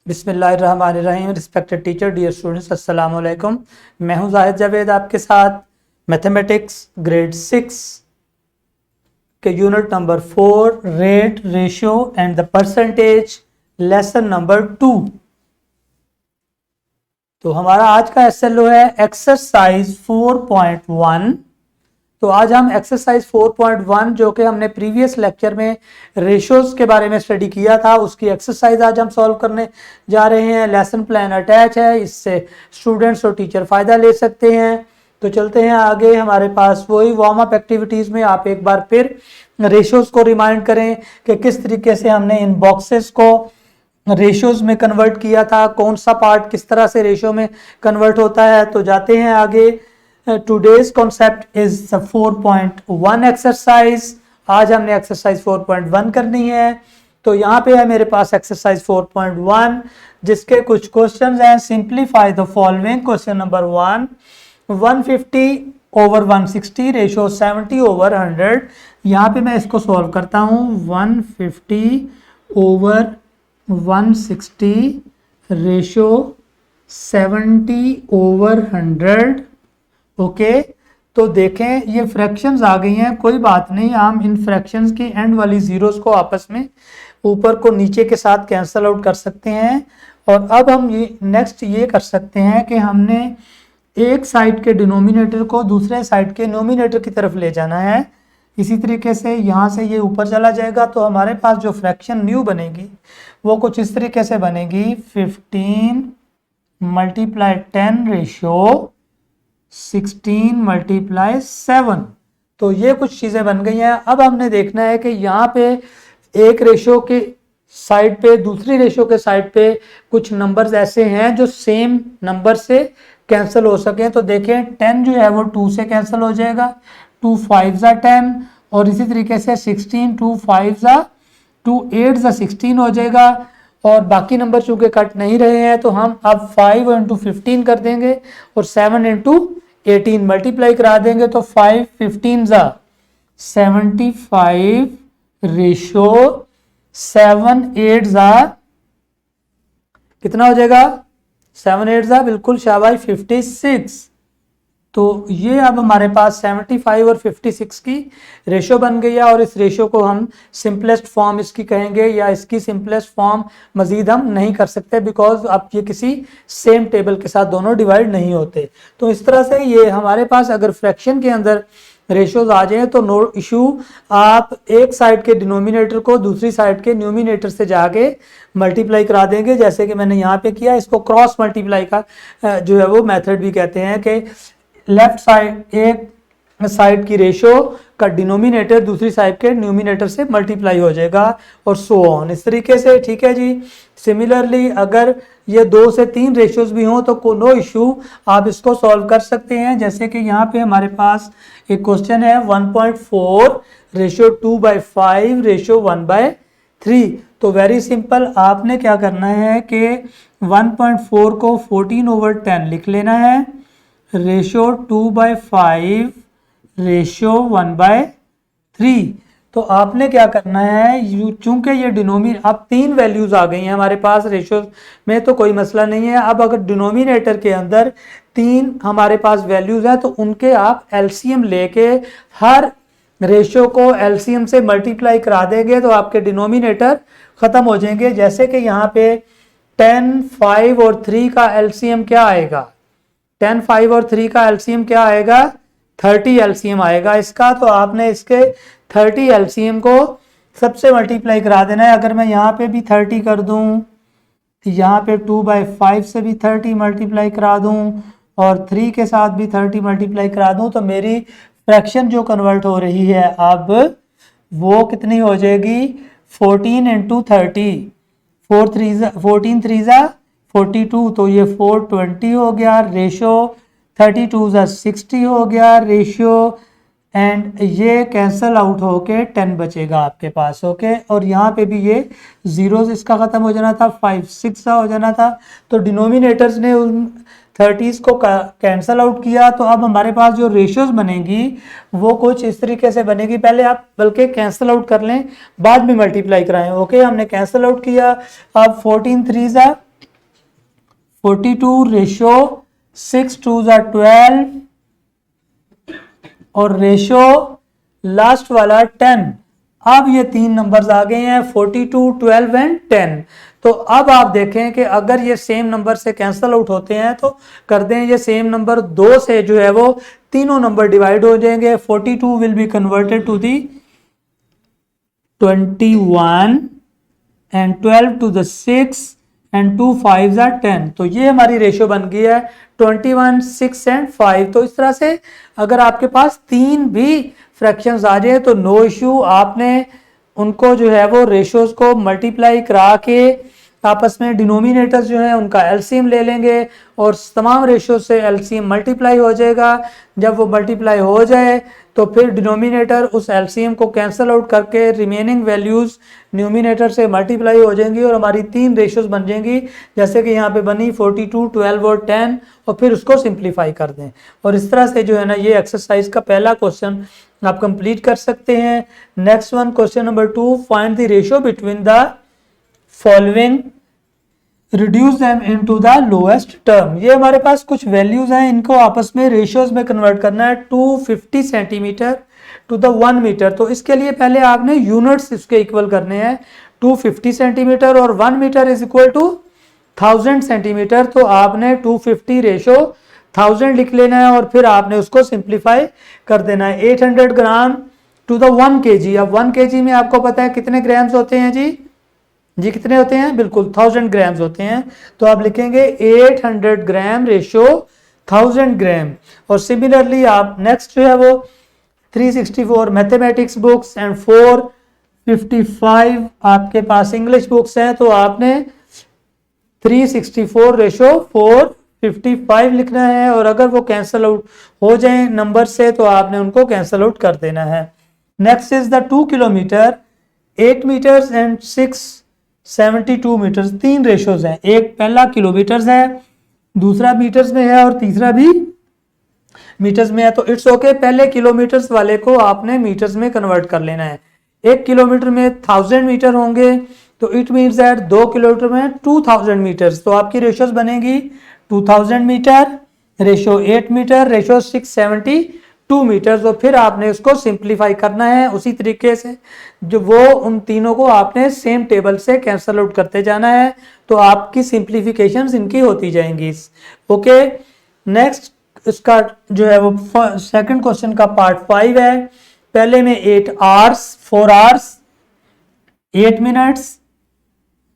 बिस्मिल्लाहिर्रहमानिर्रहीम। Respected teacher, dear students, अस्सलाम वालेकुम। मैं हूं जाहिद जावेद आपके साथ। मैथमेटिक्स ग्रेड 6 के unit number 4 rate, ratio and the percentage, lesson number 2। तो हमारा आज का एसएलओ है एक्सरसाइज 4.1। तो आज हम एक्सरसाइज 4.1 जो कि हमने प्रीवियस लेक्चर में रेशियोज के बारे में स्टडी किया था, उसकी एक्सरसाइज आज हम सॉल्व करने जा रहे हैं। लेसन प्लान अटैच है, इससे स्टूडेंट्स और टीचर फायदा ले सकते हैं। तो चलते हैं आगे। हमारे पास वही वार्म अप एक्टिविटीज में आप एक बार फिर रेशियोज को रिमाइंड करें कि किस तरीके से हमने इन बॉक्सेस को रेशियोज में कन्वर्ट किया था, कौन सा पार्ट किस तरह से रेशियो में कन्वर्ट होता है। तो जाते हैं आगे। Today's concept is the 4.1 exercise. आज हमने एक्सरसाइज 4.1 करनी है। तो यहाँ पे है मेरे पास एक्सरसाइज 4.1 जिसके कुछ क्वेश्चंस हैं। Simplify the following. Question number 1, 150 over 160 ratio 70 over 100। यहाँ पे मैं इसको सॉल्व करता हूँ। 150 ओवर 160 रेशियो 70 ओवर 100। ओके तो देखें ये फ्रैक्शंस आ गई हैं, कोई बात नहीं, हम इन फ्रैक्शंस की एंड वाली जीरोस को आपस में ऊपर को नीचे के साथ कैंसल आउट कर सकते हैं। और अब हम ये नेक्स्ट ये कर सकते हैं कि हमने एक साइड के डिनोमिनेटर को दूसरे साइड के नोमिनेटर की तरफ ले जाना है। इसी तरीके से यहाँ से ये ऊपर चला जाएगा तो हमारे पास जो फ्रैक्शन न्यू बनेगी वो कुछ इस तरीके से बनेगी। 15 मल्टीप्लाई 10 रेशियो 16 मल्टीप्लाई 7। तो ये कुछ चीज़ें बन गई हैं। अब हमने देखना है कि यहाँ पे एक रेशियो के साइड पे दूसरी रेशियो के साइड पे कुछ नंबर्स ऐसे हैं जो सेम नंबर से कैंसिल हो सके। तो देखें 10 जो है वो 2 से कैंसिल हो जाएगा, 2 5 10। और इसी तरीके से 16 2 5 2 8 16 हो जाएगा। और बाकी नंबर चूंकि कट नहीं रहे हैं तो हम अब 5 इंटू 15 कर देंगे और 7 इंटू 18 मल्टीप्लाई करा देंगे। तो 5 15 75 रेशियो 7 8 कितना हो जाएगा? 7 8 बिल्कुल शाबाश 56। तो ये अब हमारे पास 75 और 56 की रेशियो बन गई है। और इस रेशियो को हम सिंपलेस्ट फॉर्म इसकी कहेंगे, या इसकी सिंपलेस्ट फॉर्म मजीद हम नहीं कर सकते बिकॉज अब ये किसी सेम टेबल के साथ दोनों डिवाइड नहीं होते। तो इस तरह से ये हमारे पास अगर फ्रैक्शन के अंदर रेशियोज आ जाए तो नो इशू, आप एक साइड के डिनोमिनेटर को दूसरी साइड के न्यूमिनेटर से जाके मल्टीप्लाई करा देंगे, जैसे कि मैंने यहाँ पे किया। इसको क्रॉस मल्टीप्लाई का जो है वो मेथड भी कहते हैं कि लेफ्ट साइड एक साइड की रेशियो का डिनोमिनेटर दूसरी साइड के न्यूमिनेटर से मल्टीप्लाई हो जाएगा और सो ऑन, इस तरीके से। ठीक है जी। सिमिलरली अगर ये 2 से 3 रेशियोज भी हों तो नो इशू, आप इसको सॉल्व कर सकते हैं। जैसे कि यहाँ पे हमारे पास एक क्वेश्चन है 1.4 रेशियो 2/5 रेशियो 1/3। तो वेरी सिंपल, आपने क्या करना है कि 1.4 को 14 ओवर 10 लिख लेना है, रेशियो 2/5 रेशियो 1/3। तो आपने क्या करना है, चूंकि ये डिनोमिनेटर अब 3 वैल्यूज आ गई हैं हमारे पास रेशियो में तो कोई मसला नहीं है। अब अगर डिनोमिनेटर के अंदर 3 हमारे पास वैल्यूज हैं तो उनके आप एलसीएम लेके हर रेशियो को एलसीएम से मल्टीप्लाई करा देंगे तो आपके डिनोमिनेटर खत्म हो जाएंगे। जैसे कि यहाँ पे 10 5 और 3 का एलसीएम क्या आएगा? 10 5 और 3 का एलसीएम क्या आएगा? 30 एलसीएम आएगा इसका। तो आपने इसके 30 एलसीएम को सबसे मल्टीप्लाई करा देना है। अगर मैं यहाँ पे भी 30 कर दूं, यहाँ पे 2/5 से भी 30 मल्टीप्लाई करा दूं और 3 के साथ भी 30 मल्टीप्लाई करा दूं तो मेरी फ्रैक्शन जो कन्वर्ट हो रही है अब वो कितनी हो जाएगी? 14 इंटू 30, 14 3 42। तो ये 420 हो गया रेशियो, 32 60 हो गया रेशियो, एंड ये कैंसल आउट होके 10 बचेगा आपके पास। ओके और यहाँ पे भी ये जीरोस इसका खत्म हो जाना था, 5 6 हो जाना था। तो डिनोमिनेटर्स ने उन 30s को कैंसल आउट किया। तो अब हमारे पास जो रेशियोज बनेगी वो कुछ इस तरीके से बनेगी। पहले आप बल्कि कैंसल आउट कर लें, बाद में मल्टीप्लाई कराएं। ओके हमने कैंसल आउट किया। अब 14 3 42 रेशो 6 2 ज़ा 12 और रेशो लास्ट वाला 10। अब ये तीन नंबर्स आ गए हैं 42, 12 एंड 10। तो अब आप देखें कि अगर ये सेम नंबर से कैंसल आउट होते हैं तो कर दें, ये सेम नंबर 2 से जो है वो तीनों नंबर डिवाइड हो जाएंगे। 42 will be converted to the 21 and 12 to the 6 and 2 5 are 10। तो ये हमारी रेशियो बन गई है 21, 6 एंड 5। तो इस तरह से अगर आपके पास तीन भी फ्रैक्शंस आ जाए तो नो इश्यू, आपने उनको जो है वो रेशियोज को मल्टीप्लाई करा के आपस में डिनोमिनेटर्स जो है उनका एलसीएम ले लेंगे और तमाम रेशियो से एलसीएम मल्टीप्लाई हो जाएगा। जब वो मल्टीप्लाई हो जाए तो फिर डिनोमिनेटर उस एलसीएम को कैंसल आउट करके रिमेनिंग वैल्यूज न्यूमिनेटर से मल्टीप्लाई हो जाएंगी और हमारी तीन रेशियोज बन जाएंगी, जैसे कि यहाँ पे बनी 42, 12 और 10, और फिर उसको सिंप्लीफाई कर दें। और इस तरह से जो है ना ये एक्सरसाइज का पहला क्वेश्चन आप कंप्लीट कर सकते हैं। Next one, question number 2, find the ratio between the following, reduce them into the lowest term. ये हमारे पास कुछ वैल्यूज हैं, इनको आपस में रेशियोज में कन्वर्ट करना है। 250 सेंटीमीटर टू द 1 मीटर। तो इसके लिए पहले आपने यूनिट्स इसके इक्वल करने हैं। 250 सेंटीमीटर और 1 metre is equal to 1000 centimetre. तो आपने 250 रेशो 1000 लिख लेना है और फिर आपने उसको सिंप्लीफाई कर देना है। 800 ग्राम टू द 1 kg। अब 1 kg में आपको पता है कितने ग्राम्स होते हैं जी? जी कितने होते हैं? बिल्कुल 1000 ग्राम्स होते हैं। तो आप लिखेंगे 800 ग्राम रेशो 1000 ग्राम। और सिमिलरली आप नेक्स्ट जो है वो 364 मैथमेटिक्स बुक्स एंड 455 आपके पास इंग्लिश बुक्स हैं, तो आपने 364 रेशो 455 लिखना है। और अगर वो कैंसल आउट हो जाए नंबर से तो आपने उनको कैंसल आउट कर देना है। Next is the 2 kilometre, 8 metres and 672 metres. तीन रेशोज हैं, एक पहला किलोमीटर्स है, दूसरा मीटर्स में है और तीसरा भी मीटर्स में है। तो इट्स ओके, पहले किलोमीटर्स वाले को आपने मीटर्स में कन्वर्ट कर लेना है। 1 किलोमीटर में 1000 मीटर होंगे, तो इट मीन्स दैट 2 किलोमीटर में 2000 मीटर्स। तो आपकी रेशियोज बनेगी 2000 metre ratio 8 metre ratio 672 metres. और फिर आपने उसको सिंप्लीफाई करना है उसी तरीके से, जो वो उन तीनों को आपने सेम टेबल से कैंसल आउट करते जाना है। तो आपकी सिंप्लीफिकेशंस इनकी होती जाएंगी। ओके, नेक्स्ट इसका जो है वो सेकंड क्वेश्चन का पार्ट 5 है। पहले में 8 hours, 4 hours, 8 minutes,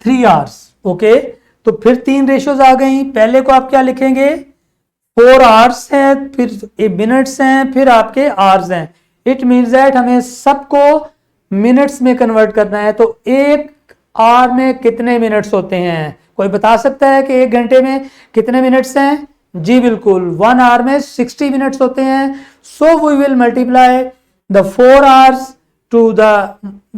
3 hours. Okay, तो फिर तीन रेशियोज आ गई। पहले को आप क्या लिखेंगे? 4 आवर्स है, फिर मिनट्स हैं, फिर आपके आवर्स हैं। इट मीन्स दैट हमें सबको मिनट्स में कन्वर्ट करना है। तो 1 आवर में कितने मिनट्स होते हैं? कोई बता सकता है कि 1 घंटे में कितने मिनट्स हैं? जी बिल्कुल, 1 आवर में 60 मिनट्स होते हैं। So we will multiply the 4 hours to the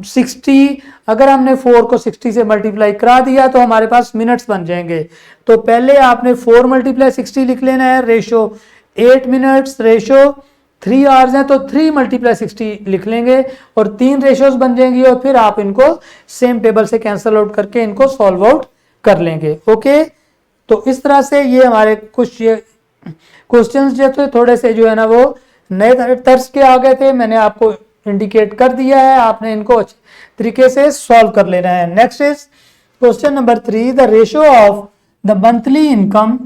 60। अगर हमने 4 को 60 से मल्टीप्लाई करा दिया तो हमारे पास मिनट्स बन जाएंगे। तो पहले आपने 4 मल्टीप्लाई 60 लिख लेना है, रेशो 8 मिनट्स रेशो 3 आवर्स हैं, तो 3 मल्टीप्लाई 60 लिख लेंगे और तीन रेशोज बन जाएंगी। और फिर आप इनको सेम टेबल से कैंसल आउट करके इनको सॉल्व आउट कर लेंगे। ओके, तो इस तरह से ये हमारे कुछ क्वेश्चंस जो थे थोड़े से जो है ना वो नए तर्ज के आ गए थे, मैंने आपको इंडिकेट कर दिया है, आपने इनको अच्छे तरीके से सॉल्व कर लेना है। Next is question number 3, the ratio of the monthly income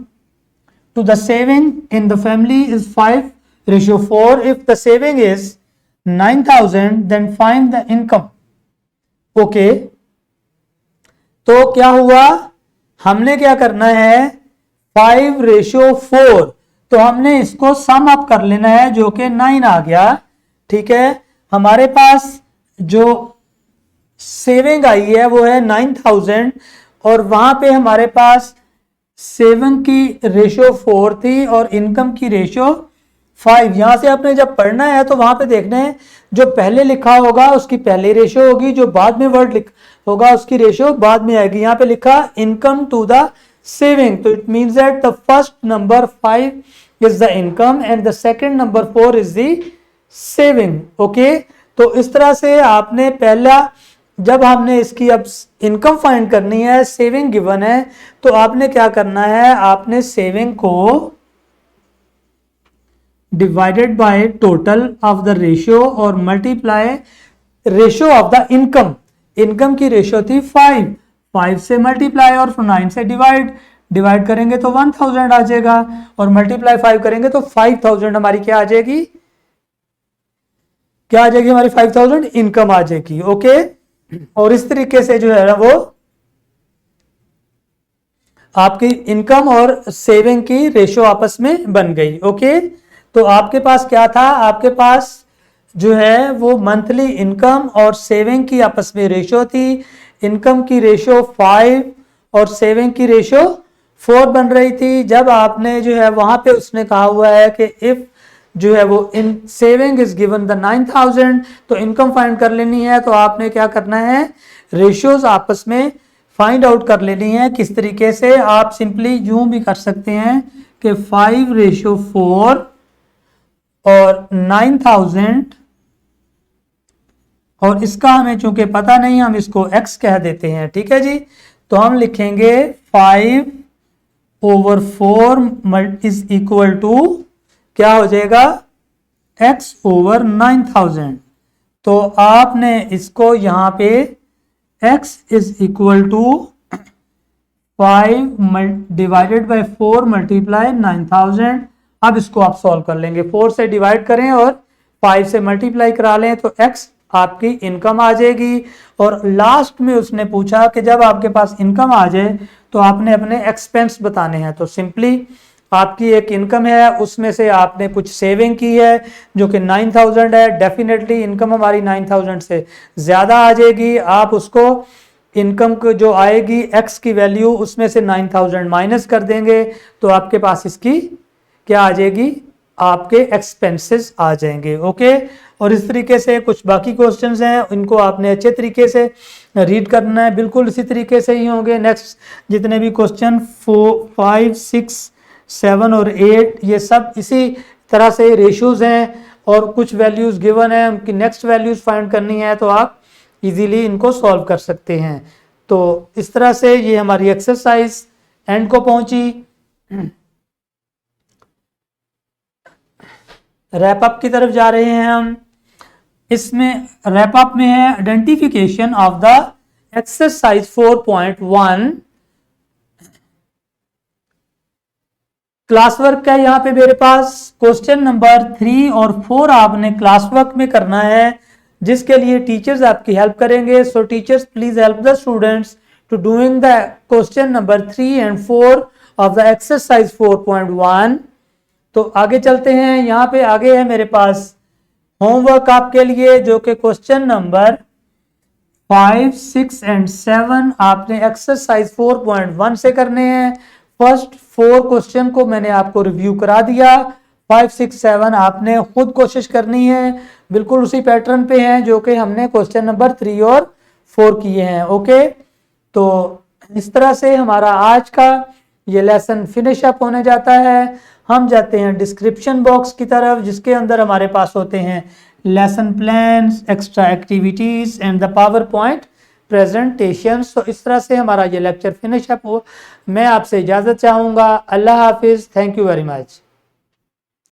to the saving in the family is 5:4। If the saving is 9000 then find the income. Okay, तो क्या हुआ, हमने क्या करना है 5:4, तो हमने इसको सम अप कर लेना है जो कि 9 आ गया। ठीक है, हमारे पास जो सेविंग आई है वो है 9000 और वहां पे हमारे पास सेविंग की रेशियो 4 थी और इनकम की रेशियो 5। यहां से आपने जब पढ़ना है तो वहां पे देखना है जो पहले लिखा होगा उसकी पहले रेशियो होगी, जो बाद में वर्ड होगा उसकी रेशियो बाद में आएगी। यहाँ पे लिखा इनकम टू द सेविंग, तो it means that the first number 5 is the income and the second number 4 is the saving. Okay, तो इस तरह से आपने पहला जब हमने इसकी अब इनकम फाइंड करनी है, सेविंग गिवन है, तो आपने क्या करना है, आपने सेविंग को divided by total of the ratio और multiply ratio of the income. Income की रेशियो थी 5 से मल्टीप्लाई और 9 से डिवाइड करेंगे तो 1000 आ जाएगा, और मल्टीप्लाई 5 करेंगे तो 5000 हमारी क्या आ जाएगी, क्या आ जाएगी हमारी 5000 इनकम आ जाएगी। ओके, और इस तरीके से जो है ना वो आपकी इनकम और सेविंग की रेशियो आपस में बन गई। ओके, तो आपके पास क्या था, आपके पास जो है वो मंथली इनकम और सेविंग की आपस में रेशियो थी। इनकम की रेशियो 5 और सेविंग की रेशियो 4 बन रही थी। जब आपने जो है वहां पे उसने कहा हुआ है कि इफ जो है वो इन सेविंग इज गिवन द 9000, तो इनकम फाइंड कर लेनी है, तो आपने क्या करना है, रेशियोज आपस में फाइंड आउट कर लेनी है। किस तरीके से, आप सिंपली यूं भी कर सकते हैं कि 5:4 और 9000, और इसका हमें चूंकि पता नहीं, हम इसको x कह देते हैं। ठीक है जी, तो हम लिखेंगे 5/4 इज इक्वल टू क्या हो जाएगा, x/9000। तो आपने इसको यहां पे x is equal to 5 divided by 4 multiply 9000। अब इसको आप सॉल्व कर लेंगे, 4 से डिवाइड करें और 5 से मल्टीप्लाई करा लें तो x आपकी इनकम आ जाएगी। और लास्ट में उसने पूछा कि जब आपके पास इनकम आ जाए तो आपने अपने एक्सपेंस बताने हैं। तो सिंपली आपकी एक इनकम है, उसमें से आपने कुछ सेविंग की है जो कि 9000 है, डेफिनेटली इनकम हमारी 9000 से ज़्यादा आ जाएगी। आप उसको इनकम को जो आएगी x की वैल्यू, उसमें से 9000 माइनस कर देंगे तो आपके पास इसकी क्या आ जाएगी, आपके एक्सपेंसेस आ जाएंगे। ओके, और इस तरीके से कुछ बाकी क्वेश्चंस हैं, इनको आपने अच्छे तरीके से रीड करना है, बिल्कुल इसी तरीके से ही होंगे। नेक्स्ट जितने भी क्वेश्चन 4, 5, 6, 7 और 8, ये सब इसी तरह से रेशियोज हैं और कुछ वैल्यूज गिवन है, उनकी नेक्स्ट वैल्यूज फाइंड करनी है, तो आप इजीली इनको सॉल्व कर सकते हैं। तो इस तरह से ये हमारी एक्सरसाइज एंड को पहुंची। रैप अप की तरफ जा रहे हैं हम। इसमें रैप अप में है identification of the exercise 4.1। Class work है यहाँ पे मेरे पास, क्वेश्चन नंबर 3 और 4 आपने क्लास वर्क में करना है, जिसके लिए टीचर्स आपकी हेल्प करेंगे। So teachers please help the students to doing the question number 3 and 4 of the exercise 4.1। तो आगे चलते हैं, यहाँ पे आगे है मेरे पास होमवर्क आपके लिए, जो कि क्वेश्चन नंबर 5, 6 एंड 7 आपने एक्सरसाइज 4.1 से करने हैं। फर्स्ट 4 क्वेश्चन को मैंने आपको रिव्यू करा दिया, 5, 6, 7 आपने खुद कोशिश करनी है, बिल्कुल उसी पैटर्न पे हैं जो कि हमने क्वेश्चन नंबर 3 और 4 किए हैं। ओके, तो इस तरह से हमारा आज का ये लेसन फिनिश अप होने जाता है। हम जाते हैं डिस्क्रिप्शन बॉक्स की तरफ, जिसके अंदर हमारे पास होते हैं lesson plans, extra activities and the power point presentation. तो इस तरह से हमारा ये लेक्चर फिनिश अप हो। मैं आपसे इजाज़त चाहूँगा। अल्लाह हाफिज़, थैंक यू वेरी मच।